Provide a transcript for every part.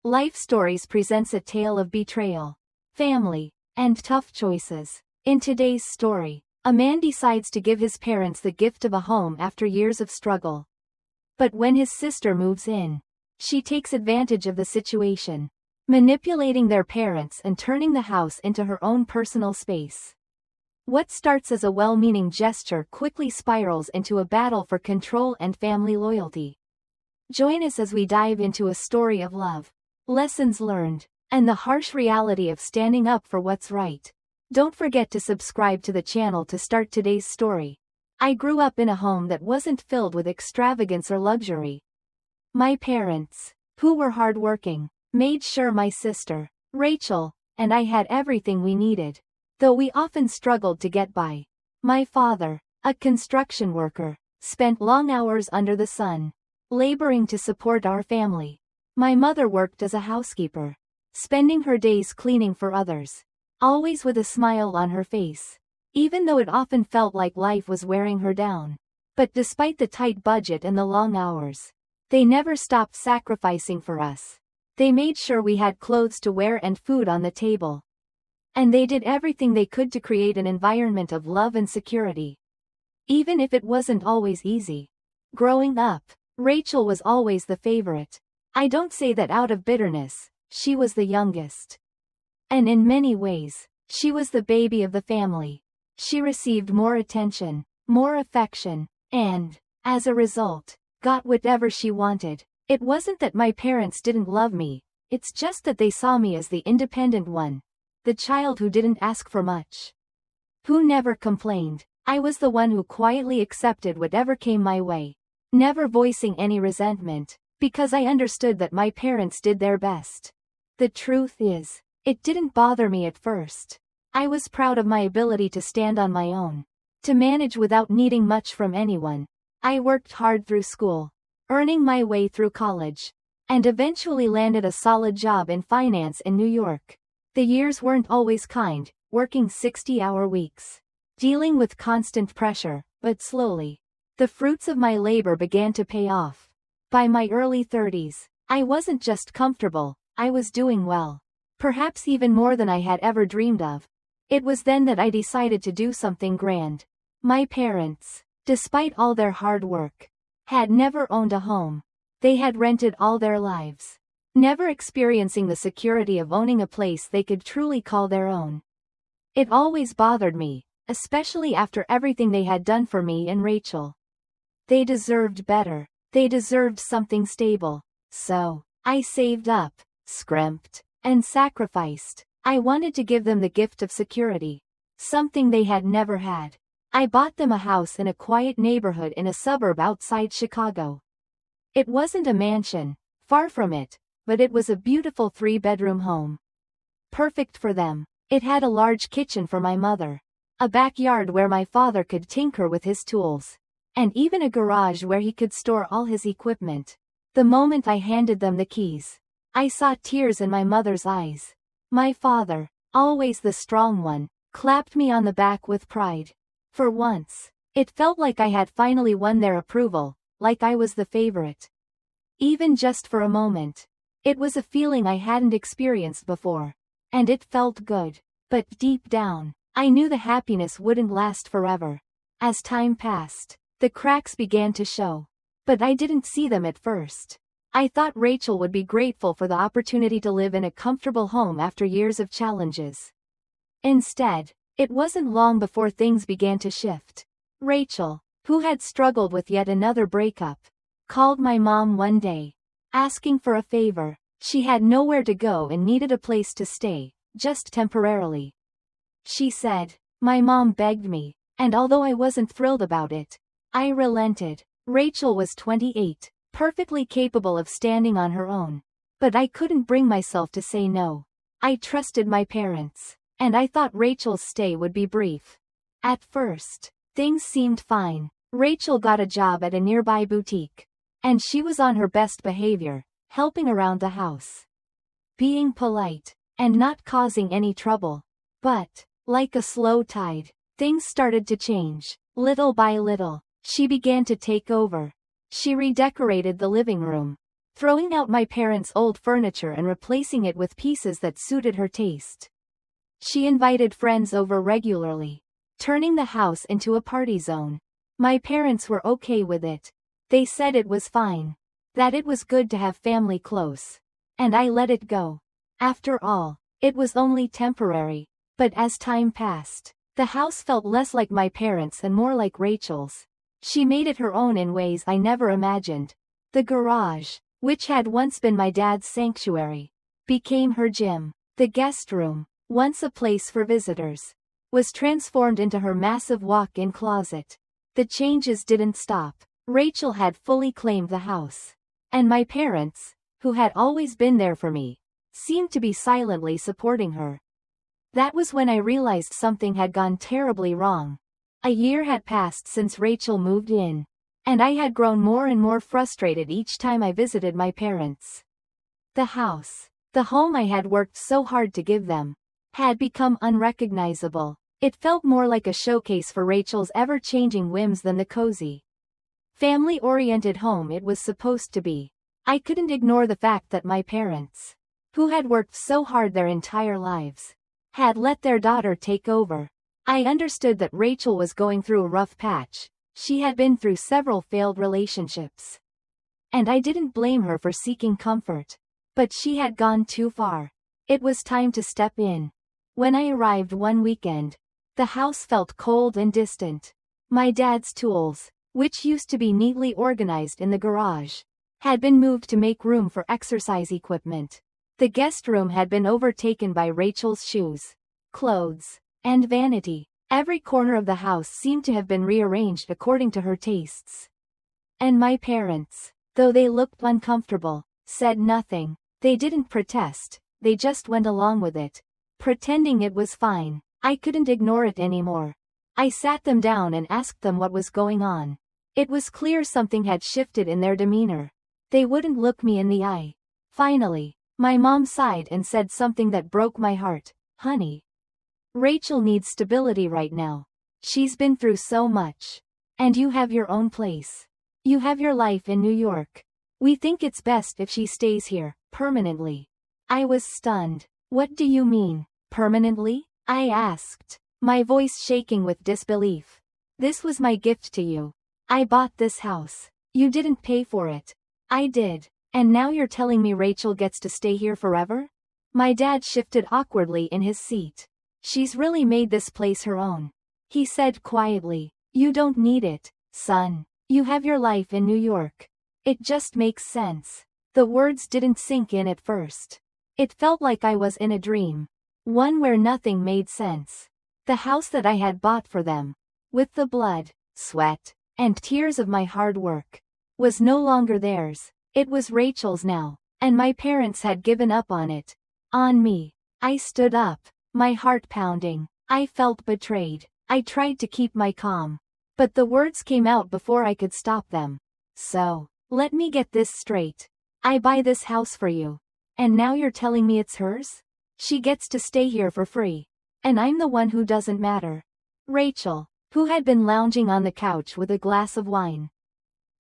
Life Stories presents a tale of betrayal, family, and tough choices. In today's story, a man decides to give his parents the gift of a home after years of struggle. But when his sister moves in, she takes advantage of the situation, manipulating their parents and turning the house into her own personal space. What starts as a well-meaning gesture quickly spirals into a battle for control and family loyalty. Join us as we dive into a story of love, lessons learned, and the harsh reality of standing up for what's right. Don't forget to subscribe to the channel to start today's story. I grew up in a home that wasn't filled with extravagance or luxury. My parents, who were hardworking, made sure my sister, Rachel, and I had everything we needed, though we often struggled to get by. My father, a construction worker, spent long hours under the sun, laboring to support our family. My mother worked as a housekeeper, spending her days cleaning for others, always with a smile on her face, even though it often felt like life was wearing her down. But despite the tight budget and the long hours, they never stopped sacrificing for us. They made sure we had clothes to wear and food on the table. And they did everything they could to create an environment of love and security, even if it wasn't always easy. Growing up, Rachel was always the favorite. I don't say that out of bitterness, she was the youngest. And in many ways, she was the baby of the family. She received more attention, more affection, and, as a result, got whatever she wanted. It wasn't that my parents didn't love me, it's just that they saw me as the independent one, the child who didn't ask for much, who never complained. I was the one who quietly accepted whatever came my way, never voicing any resentment, because I understood that my parents did their best. The truth is, it didn't bother me at first. I was proud of my ability to stand on my own, to manage without needing much from anyone. I worked hard through school, earning my way through college, and eventually landed a solid job in finance in New York. The years weren't always kind, working 60-hour weeks, dealing with constant pressure, but slowly, the fruits of my labor began to pay off. By my early 30s, I wasn't just comfortable, I was doing well. Perhaps even more than I had ever dreamed of. It was then that I decided to do something grand. My parents, despite all their hard work, had never owned a home. They had rented all their lives, never experiencing the security of owning a place they could truly call their own. It always bothered me, especially after everything they had done for me and Rachel. They deserved better. They deserved something stable. So, I saved up, scrimped, and sacrificed. I wanted to give them the gift of security, something they had never had. I bought them a house in a quiet neighborhood in a suburb outside Chicago. It wasn't a mansion, far from it, but it was a beautiful 3-bedroom home. Perfect for them. It had a large kitchen for my mother, a backyard where my father could tinker with his tools, and even a garage where he could store all his equipment. The moment I handed them the keys, I saw tears in my mother's eyes. My father, always the strong one, clapped me on the back with pride. For once, it felt like I had finally won their approval, like I was the favorite. Even just for a moment. It was a feeling I hadn't experienced before, and it felt good. But deep down, I knew the happiness wouldn't last forever. As time passed, the cracks began to show. But I didn't see them at first. I thought Rachel would be grateful for the opportunity to live in a comfortable home after years of challenges. Instead, it wasn't long before things began to shift. Rachel, who had struggled with yet another breakup, called my mom one day, asking for a favor. She had nowhere to go and needed a place to stay, just temporarily. She said, my mom begged me, and although I wasn't thrilled about it, I relented. Rachel was 28, perfectly capable of standing on her own. But I couldn't bring myself to say no. I trusted my parents, and I thought Rachel's stay would be brief. At first, things seemed fine. Rachel got a job at a nearby boutique, and she was on her best behavior, helping around the house, being polite, and not causing any trouble. But, like a slow tide, things started to change. Little by little, she began to take over. She redecorated the living room, throwing out my parents' old furniture and replacing it with pieces that suited her taste. She invited friends over regularly, turning the house into a party zone. My parents were okay with it. They said it was fine, that it was good to have family close. And I let it go. After all, it was only temporary. But as time passed, the house felt less like my parents' and more like Rachel's. She made it her own in ways I never imagined. The garage, which had once been my dad's sanctuary, became her gym. The guest room, once a place for visitors, was transformed into her massive walk-in closet. The changes didn't stop. Rachel had fully claimed the house. And my parents, who had always been there for me, seemed to be silently supporting her. That was when I realized something had gone terribly wrong. A year had passed since Rachel moved in, and I had grown more and more frustrated each time I visited my parents. The house, the home I had worked so hard to give them, had become unrecognizable. It felt more like a showcase for Rachel's ever-changing whims than the cozy, family-oriented home it was supposed to be. I couldn't ignore the fact that my parents, who had worked so hard their entire lives, had let their daughter take over. I understood that Rachel was going through a rough patch. She had been through several failed relationships. And I didn't blame her for seeking comfort. But she had gone too far. It was time to step in. When I arrived one weekend, the house felt cold and distant. My dad's tools, which used to be neatly organized in the garage, had been moved to make room for exercise equipment. The guest room had been overtaken by Rachel's shoes, clothes, and vanity. Every corner of the house seemed to have been rearranged according to her tastes. And my parents, though they looked uncomfortable, said nothing. They didn't protest, they just went along with it, pretending it was fine. I couldn't ignore it anymore. I sat them down and asked them what was going on. It was clear something had shifted in their demeanor. They wouldn't look me in the eye. Finally, my mom sighed and said something that broke my heart. "Honey, Rachel needs stability right now. She's been through so much. And you have your own place. You have your life in New York. We think it's best if she stays here, permanently." I was stunned. "What do you mean, permanently?" I asked, my voice shaking with disbelief. "This was my gift to you. I bought this house. You didn't pay for it. I did. And now you're telling me Rachel gets to stay here forever?" My dad shifted awkwardly in his seat. "She's really made this place her own," he said quietly. "You don't need it, son. You have your life in New York. It just makes sense." The words didn't sink in at first. It felt like I was in a dream, one where nothing made sense. The house that I had bought for them, with the blood, sweat, and tears of my hard work, was no longer theirs. It was Rachel's now, and my parents had given up on it. On me. I stood up, my heart pounding. I felt betrayed. I tried to keep my calm, but the words came out before I could stop them. "So, let me get this straight. I buy this house for you. And now you're telling me it's hers? She gets to stay here for free. And I'm the one who doesn't matter." Rachel, who had been lounging on the couch with a glass of wine,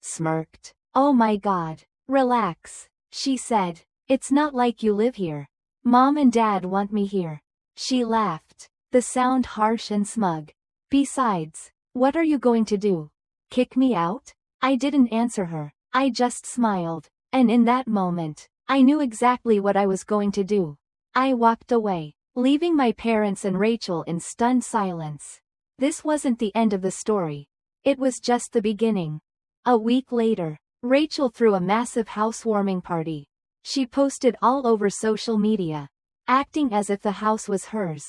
smirked. "Oh my God. Relax," she said. "It's not like you live here. Mom and Dad want me here." She laughed, the sound harsh and smug. "Besides, what are you going to do? Kick me out?" I didn't answer her. I just smiled. And in that moment, I knew exactly what I was going to do. I walked away, leaving my parents and Rachel in stunned silence. This wasn't the end of the story. It was just the beginning. A week later, Rachel threw a massive housewarming party. She posted all over social media, acting as if the house was hers.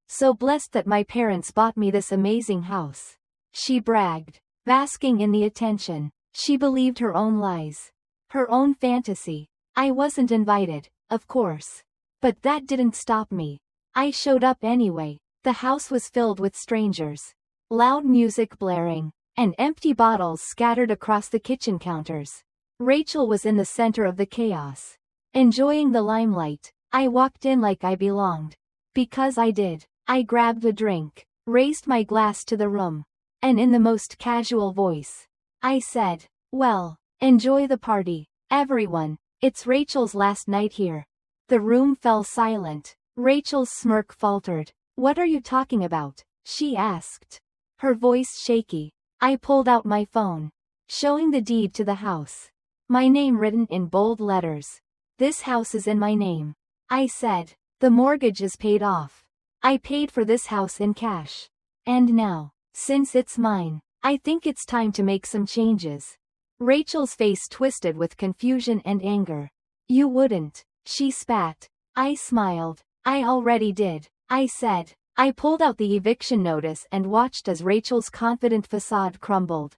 "So blessed that my parents bought me this amazing house," she bragged, basking in the attention. She believed her own lies, her own fantasy. I wasn't invited, of course. But that didn't stop me. I showed up anyway. The house was filled with strangers, loud music blaring, and empty bottles scattered across the kitchen counters. Rachel was in the center of the chaos, enjoying the limelight. I walked in like I belonged. Because I did. I grabbed a drink, raised my glass to the room, and in the most casual voice, I said, "Well, enjoy the party, everyone." It's Rachel's last night here. The room fell silent. Rachel's smirk faltered. What are you talking about? She asked. Her voice shaky. I pulled out my phone, showing the deed to the house. My name written in bold letters. This house is in my name. I said. The mortgage is paid off. I paid for this house in cash. And now, since it's mine, I think it's time to make some changes. Rachel's face twisted with confusion and anger. You wouldn't, she spat. I smiled. I already did, I said. I pulled out the eviction notice and watched as Rachel's confident facade crumbled.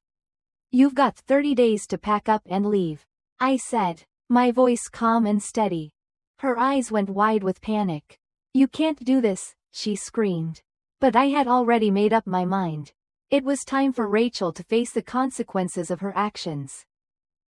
You've got 30 days to pack up and leave, I said, my voice calm and steady. Her eyes went wide with panic. You can't do this, she screamed. But I had already made up my mind. It was time for Rachel to face the consequences of her actions.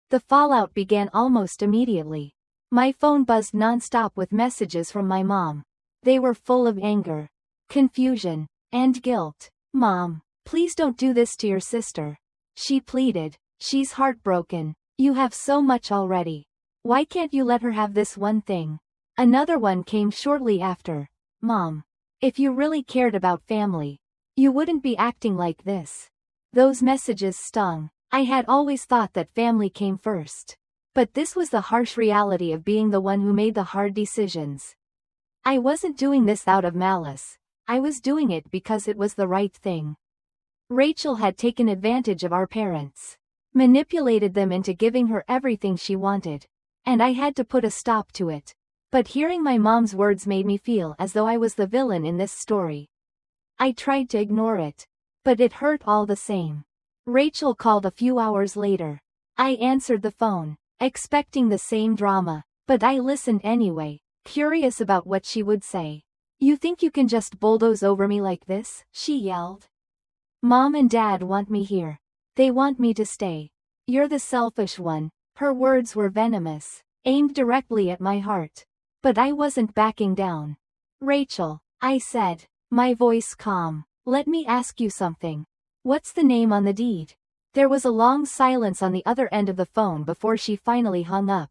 The fallout began almost immediately. My phone buzzed nonstop with messages from my mom. They were full of anger, confusion, and guilt. Mom, please don't do this to your sister. She pleaded. She's heartbroken. You have so much already. Why can't you let her have this one thing? Another one came shortly after. Mom, if you really cared about family, you wouldn't be acting like this. Those messages stung. I had always thought that family came first. But this was the harsh reality of being the one who made the hard decisions. I wasn't doing this out of malice. I was doing it because it was the right thing. Rachel had taken advantage of our parents, manipulated them into giving her everything she wanted, and I had to put a stop to it. But hearing my mom's words made me feel as though I was the villain in this story. I tried to ignore it, but it hurt all the same. Rachel called a few hours later. I answered the phone, expecting the same drama, but I listened anyway, curious about what she would say. You think you can just bulldoze over me like this? She yelled. Mom and Dad want me here. They want me to stay. You're the selfish one. Her words were venomous, aimed directly at my heart. But I wasn't backing down. Rachel, I said, my voice calm, let me ask you something. What's the name on the deed? There was a long silence on the other end of the phone before she finally hung up.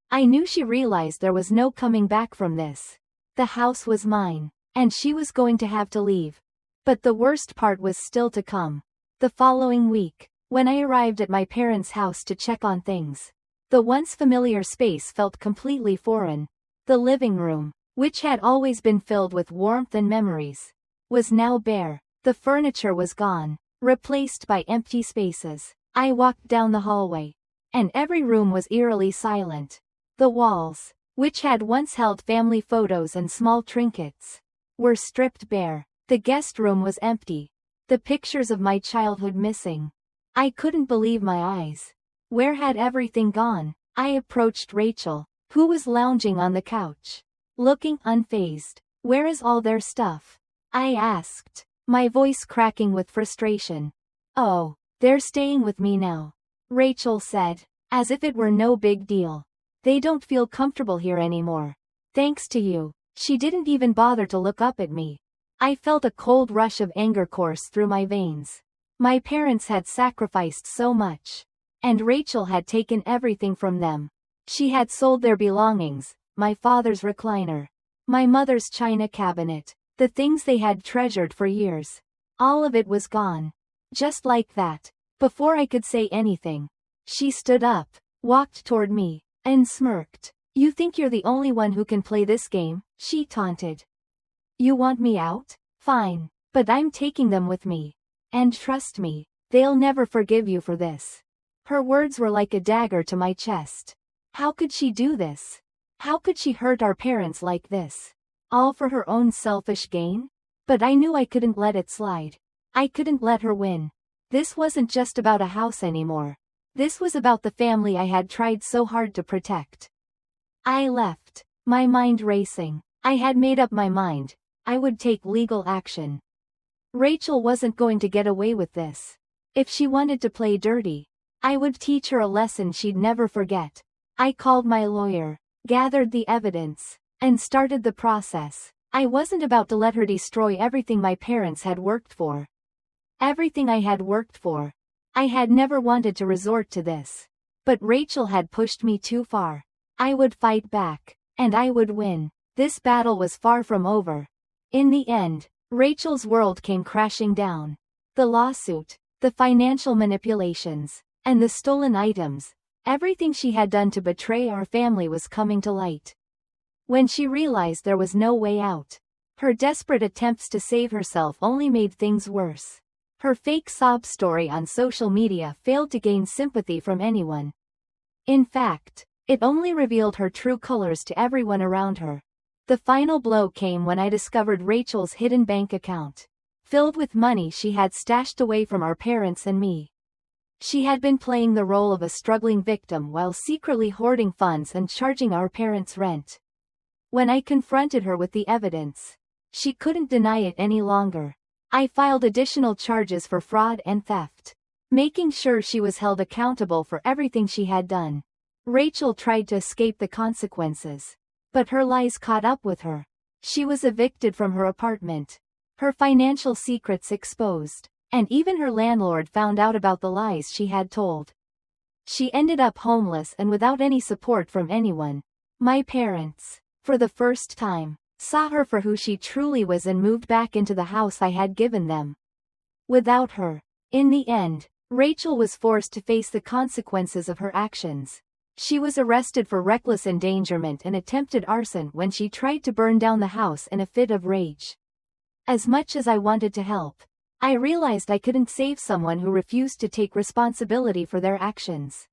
I knew she realized there was no coming back from this. The house was mine, and she was going to have to leave. But the worst part was still to come. The following week, when I arrived at my parents' house to check on things, the once familiar space felt completely foreign. The living room, which had always been filled with warmth and memories, was now bare. The furniture was gone, replaced by empty spaces. I walked down the hallway, and every room was eerily silent. The walls, which had once held family photos and small trinkets, were stripped bare. The guest room was empty, the pictures of my childhood missing. I couldn't believe my eyes. Where had everything gone? I approached Rachel, who was lounging on the couch, looking unfazed. Where is all their stuff? I asked, my voice cracking with frustration. Oh, they're staying with me now, Rachel said, as if it were no big deal. They don't feel comfortable here anymore. Thanks to you. She didn't even bother to look up at me. I felt a cold rush of anger course through my veins. My parents had sacrificed so much, and Rachel had taken everything from them. She had sold their belongings, my father's recliner, my mother's china cabinet, the things they had treasured for years. All of it was gone. Just like that. Before I could say anything, she stood up, walked toward me, and smirked. You think you're the only one who can play this game? She taunted. You want me out? Fine. But I'm taking them with me. And trust me, they'll never forgive you for this. Her words were like a dagger to my chest. How could she do this? How could she hurt our parents like this? All for her own selfish gain? But I knew I couldn't let it slide. I couldn't let her win. This wasn't just about a house anymore. This was about the family I had tried so hard to protect. I left, my mind racing. I had made up my mind. I would take legal action. Rachel wasn't going to get away with this. If she wanted to play dirty, I would teach her a lesson she'd never forget. I called my lawyer, gathered the evidence, and started the process. I wasn't about to let her destroy everything my parents had worked for. Everything I had worked for. I had never wanted to resort to this. But Rachel had pushed me too far. I would fight back, and I would win. This battle was far from over. In the end, Rachel's world came crashing down. The lawsuit, the financial manipulations, and the stolen items, everything she had done to betray our family was coming to light. When she realized there was no way out, her desperate attempts to save herself only made things worse. Her fake sob story on social media failed to gain sympathy from anyone. In fact, it only revealed her true colors to everyone around her. The final blow came when I discovered Rachel's hidden bank account, filled with money she had stashed away from our parents and me. She had been playing the role of a struggling victim while secretly hoarding funds and charging our parents rent. When I confronted her with the evidence, she couldn't deny it any longer. I filed additional charges for fraud and theft, making sure she was held accountable for everything she had done. Rachel tried to escape the consequences, but her lies caught up with her. She was evicted from her apartment, her financial secrets exposed, and even her landlord found out about the lies she had told. She ended up homeless and without any support from anyone. My parents, for the first time, saw her for who she truly was and moved back into the house I had given them. Without her, in the end, Rachel was forced to face the consequences of her actions. She was arrested for reckless endangerment and attempted arson when she tried to burn down the house in a fit of rage. As much as I wanted to help, I realized I couldn't save someone who refused to take responsibility for their actions.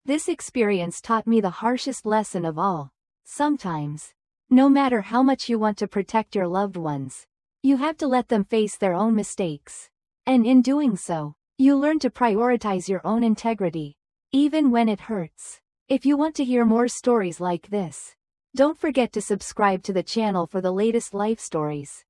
This experience taught me the harshest lesson of all. Sometimes, no matter how much you want to protect your loved ones, you have to let them face their own mistakes. And in doing so, you learn to prioritize your own integrity, even when it hurts. If you want to hear more stories like this, don't forget to subscribe to the channel for the latest life stories.